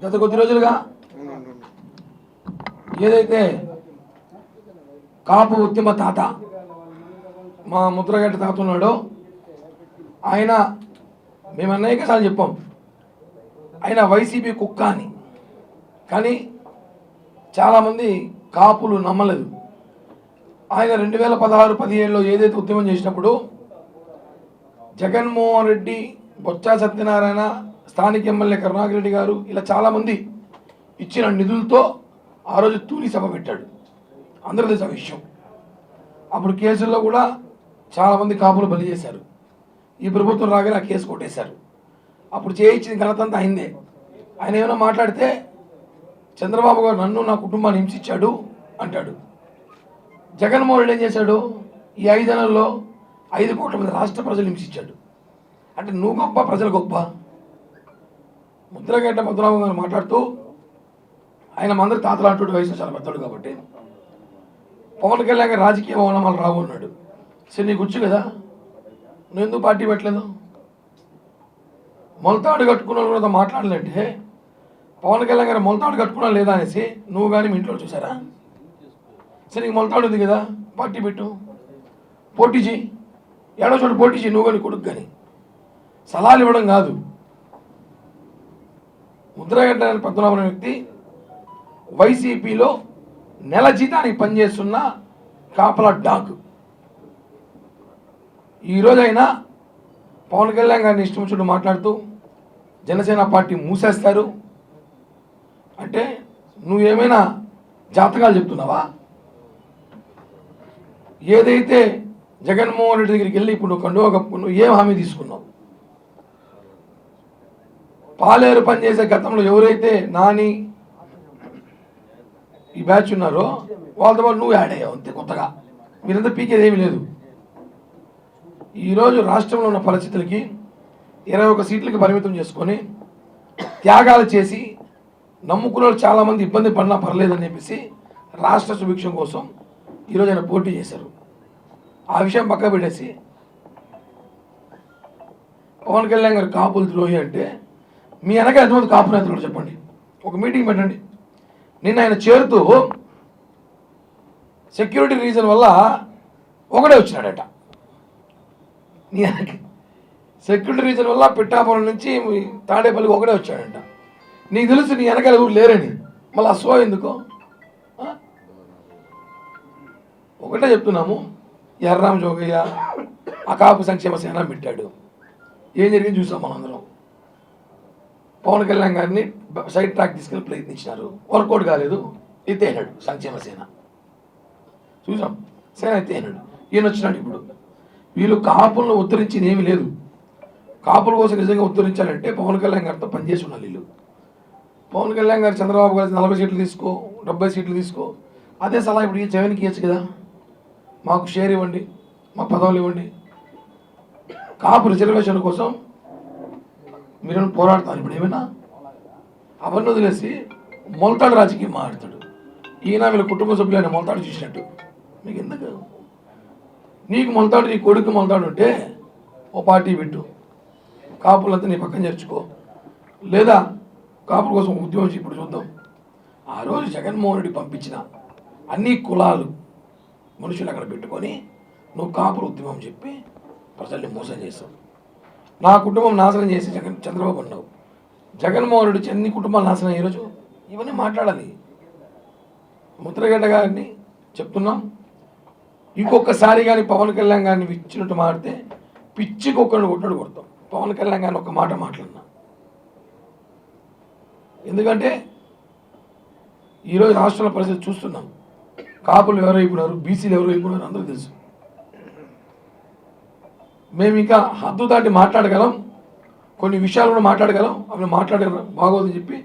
గత కొద్ది రోజులుగా ఏదైతే కాపు ఉద్యమ తాత మా ముద్రగడ్డ తాత ఉన్నాడో ఆయన మేము అనేకసార్లు చెప్పాం ఆయన వైసీపీ కుక్క అని. కానీ చాలామంది కాపులు నమ్మలేదు. ఆయన 2016-17లో ఏదైతే ఉద్యమం చేసినప్పుడు జగన్మోహన్ రెడ్డి, బొత్స సత్యనారాయణ, స్థానిక ఎమ్మెల్యే కరుణాకర్ రెడ్డి గారు ఇలా చాలామంది ఇచ్చిన నిధులతో ఆ రోజు తూలి సభ పెట్టాడు. అందరూ తెలిసిన విషయం. అప్పుడు కేసుల్లో కూడా చాలామంది కాపులు బలి చేశారు. ఈ ప్రభుత్వం రాగానే ఆ కేసు కొట్టేశారు. అప్పుడు చేయించిన ఘనత అంతా అయిందే. ఆయన ఏమైనా మాట్లాడితే చంద్రబాబు గారు నన్ను నా కుటుంబాన్ని హింసించాడు అంటాడు. జగన్మోహన్ రెడ్డి ఏం చేశాడు? ఈ 5 నెలల్లో 5 కోట్ల మంది రాష్ట్ర ప్రజలు హింసించాడు. అంటే నువ్వు గొప్ప, ప్రజలు గొప్ప. ముద్రగడ్డ పద్మనాభం గారు మాట్లాడుతూ ఆయన మందరి తాతలాంటి వయసు చాలా పెద్దడు కాబట్టి పవన్ కళ్యాణ్ గారు రాజకీయ భవనాలు రావు అన్నాడు. సరే నీకు వచ్చు కదా, నువ్వు ఎందుకు పార్టీ పెట్టలేదు? మొలతాడు కట్టుకున్న కూడా మాట్లాడలేంటే పవన్ కళ్యాణ్ గారు మొలతాడు కట్టుకున్నా లేదా అనేసి నువ్వు కానీ మీ ఇంట్లో చూసారా? సరే నీకు మొలతాడు ఉంది కదా, పార్టీ పెట్టు, పోటీ చేయి, ఏడో చోటు పోటీ చేయి, నువ్వు కానీ కొడుకు కానీ. సలహాలు ఇవ్వడం కాదు. ముద్రగడ్డ పద్మనాభం వ్యక్తి వైసీపీలో నెల జీతానికి పనిచేస్తున్న కాపలా డాగ్. ఈరోజు అయినా పవన్ కళ్యాణ్ గారిని ఇష్టం వచ్చినట్టు మాట్లాడుతూ జనసేన పార్టీ మూసేస్తారు అంటే నువ్వేమైనా జాతకాలు చెప్తున్నావా? ఏదైతే జగన్మోహన్ రెడ్డి దగ్గరికి వెళ్ళి ఇప్పుడు నువ్వు కండువా కప్పుకున్నావు, ఏం హామీ తీసుకున్నావు? పాలేరు పనిచేసే గతంలో ఎవరైతే నాని ఈ బ్యాచ్ ఉన్నారో వాళ్ళతో పాటు నువ్వు యాడ్ అయ్యావు అంతే. కొత్తగా మీరంతా పీకేది ఏమీ లేదు. ఈరోజు రాష్ట్రంలో ఉన్న పరిస్థితులకి 21 సీట్లకి పరిమితం చేసుకొని త్యాగాలు చేసి నమ్ముకున్న వాళ్ళు చాలామంది ఇబ్బంది పడినా పర్లేదని చెప్పేసి రాష్ట్ర సుభిక్షం కోసం ఈరోజు ఆయన పోటీ చేశారు. ఆ విషయం పక్క పెట్టేసి పవన్ కళ్యాణ్ గారు కాపులు ద్రోహి అంటే మీ వెనక ఎంతమంది కాపు నేతలు చెప్పండి, ఒక మీటింగ్ పెట్టండి. నిన్న ఆయన చేరుతూ సెక్యూరిటీ రీజన్ వల్ల ఒకడే వచ్చినాడట. నీ వెనక సెక్యూరిటీ రీజన్ వల్ల పిఠాపురం నుంచి తాడేపల్లికి ఒకడే వచ్చాడంట. నీకు తెలుసు నీ వెనకాల ఎవరు లేరని, మళ్ళీ అసో ఎందుకో? ఒకటే చెప్తున్నాము, ఎర్రామ జోగయ్య ఆ కాపు సంక్షేమ సేన పెట్టాడు. ఏం జరిగింది చూసాం మనందరం. పవన్ కళ్యాణ్ గారిని సైడ్ ట్రాక్ తీసుకెళ్ళి ప్రయత్నించినారు, వర్కౌట్ కాలేదు, ఎత్తేనాడు సంక్షేమ సేన. చూసాం, సేన ఎత్తేనాడు. ఈయన వచ్చినాడు. ఇప్పుడు వీళ్ళు కాపులను ఉత్తరించింది ఏమీ లేదు. కాపుల కోసం నిజంగా ఉత్తరించాలంటే పవన్ కళ్యాణ్ గారితో పనిచేసి ఉండాలి వీళ్ళు. పవన్ కళ్యాణ్ గారు చంద్రబాబు గారు 40 సీట్లు తీసుకో, 70 సీట్లు తీసుకో, అదే సలహా ఇప్పుడు ఈ జగన్కి ఇవ్వచ్చు కదా. మాకు షేర్ ఇవ్వండి, మా పదవులు ఇవ్వండి. కాపు రిజర్వేషన్ కోసం మీరు పోరాడతారు. ఇప్పుడు ఏమైనా అవన్నీ వదిలేసి మొలతాడు రాజకీయం మాట్లాడతాడు. ఈయన వీళ్ళ కుటుంబ సభ్యులైన మొలతాడు చూసినట్టు. మీకు ఎందుకు? నీకు మొలతాడు, నీ కొడుకు మొలతాడు ఉంటే ఓ పార్టీ పెట్టు, కాపులంతా నీ పక్కన చేర్చుకో. లేదా కాపుల కోసం ఉద్యమం ఇప్పుడు చూద్దాం. ఆ రోజు జగన్మోహన్ రెడ్డి పంపించిన అన్ని కులాలు మనుషులు అక్కడ పెట్టుకొని నువ్వు కాపుల ఉద్యమం చెప్పి ప్రజల్ని మోసం చేస్తావు. నా కుటుంబం నాశనం చేసి చంద్రబాబు అన్నావు. జగన్మోహన్ రెడ్డి అన్ని కుటుంబాలు నాశనం ఈరోజు. ఇవన్నీ మాట్లాడాలి. ముద్రగడ్డ గారిని చెప్తున్నాం, ఇంకొకసారి కానీ పవన్ కళ్యాణ్ గారిని ఇచ్చినట్టు మాడితే పిచ్చికి ఒక్కడిని కొట్టడు కొడతాం. పవన్ కళ్యాణ్ గారిని ఒక మాట మాట్లాడినా. ఎందుకంటే ఈరోజు రాష్ట్రంలో పరిస్థితి చూస్తున్నాం. కాపులు ఎవరు అయిపోయినారు, బీసీలు ఎవరు అయిపోయినారు అందరూ తెలుసు. మేము ఇంకా హద్దు దాటి మాట్లాడగలం, కొన్ని విషయాలు కూడా మాట్లాడగలం. అవి మాట్లాడగలం బాగోదని చెప్పి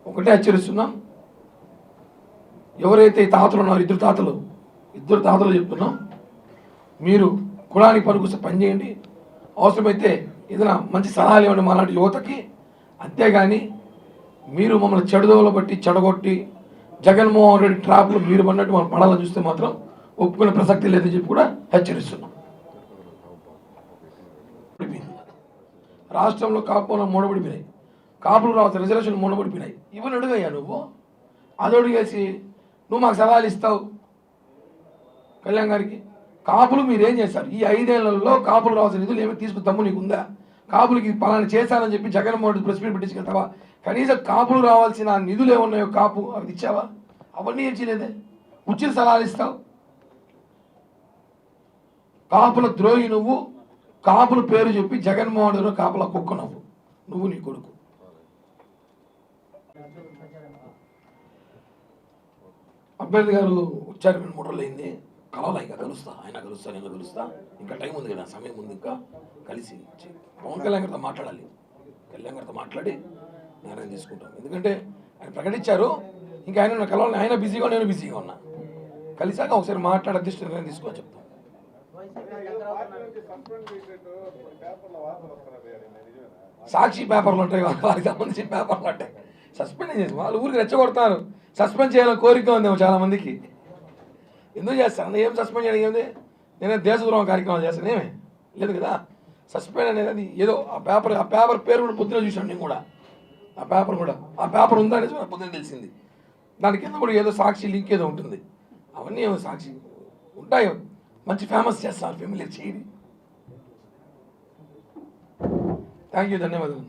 ఒకటే హెచ్చరిస్తున్నాం. ఎవరైతే ఈ తాతలు ఉన్నారో ఇద్దరు తాతలు చెప్తున్నాం, మీరు కులానికి పనికొస్తే పని చేయండి. అవసరమైతే ఏదైనా మంచి సలహాలు ఇవ్వండి మాలాంటి యువతకి. అంతేగాని మీరు మమ్మల్ని చెడుదోవలో బట్టి చెడగొట్టి జగన్మోహన్ రెడ్డి ట్రాప్లో మీరు పడినట్టు మనం పడాలని చూస్తే మాత్రం ఒప్పుకునే ప్రసక్తి లేదని చెప్పి కూడా హెచ్చరిస్తున్నాం. రాష్ట్రంలో కాపులు మూడబడిపోయినాయి. కాపులు రావచ్చు రిజర్వేషన్ మొన్నపడిపోయినాయి. ఇవన్నీ అడుగయ్యా నువ్వు. అది అడిగేసి నువ్వు మాకు సవాల్ ఇస్తావు కళ్యాణ్ గారికి. కాపులు మీరేం చేస్తారు ఈ 5 ఏళ్లలో? కాపులు రావాల్సిన నిధులు ఏమి తీసుకుని తమ్ము నీకుందా? కాపులకి పలానా చేశానని చెప్పి జగన్మోహన్ రెడ్డి ప్రెస్ మీట్ పెట్టించుకెళ్తావా? కనీసం కాపులు రావాల్సిన నిధులు ఏమున్నాయో కాపు అవి ఇచ్చావా? అవన్నీ ఏం చేయలేదే. ఉచిత సలహాలు ఇస్తావు. కాపుల ద్రోహి నువ్వు. కాపుల పేరు చెప్పి జగన్మోహన్ రెడ్డి కాపుల కుక్క నువ్వు నీ కొడుకు. అభ్యర్థి గారు వచ్చారు 2-3 రోజులు అయింది. కలవలా, ఇంకా కలుస్తా, ఆయన కలుస్తా, నేను కలుస్తా. ఇంకా టైం ఉంది కదా, సమయం ఉంది. ఇంకా కలిసి పవన్ కళ్యాణ్ గారితో మాట్లాడాలి. కళ్యాణ్ గారితో మాట్లాడి నిర్ణయం తీసుకుంటాం. ఎందుకంటే ఆయన ప్రకటించారు, ఇంకా ఆయన కలవాలి. ఆయన బిజీగా, నేను బిజీగా ఉన్నా. కలిసాక ఒకసారి మాట్లాడి అధ్యక్షుడు నిర్ణయం తీసుకోని చెప్తాం. సాక్షి పేపర్లు ఉంటాయి, వారికి సంబంధించిన పేపర్లు ఉంటాయి. సస్పెండ్ చేసి వాళ్ళు ఊరికి రెచ్చగొడతారు. సస్పెండ్ చేయాలని కోరిక ఉందేమో చాలా మందికి. ఎందుకు చేస్తాను? ఏం సస్పెండ్ చేయడం ఏమిది? నేనే దేశద్రోహం కార్యక్రమాలు చేస్తాను ఏమే లేదు కదా. సస్పెండ్ అనేది ఏదో ఆ పేపర్ పేరు కూడా పొద్దున చూసాను నేను కూడా. ఆ పేపర్ ఉందా అనేసి పొద్దున తెలిసింది. దాని కింద కూడా ఏదో సాక్షి లింక్ ఏదో ఉంటుంది. అవన్నీ ఏమో సాక్షి ఉంటాయి. మంచి ఫేమస్ చేస్తారు, ఫెమిలియర్ చేయండి. థ్యాంక్ యూ, ధన్యవాదాలు.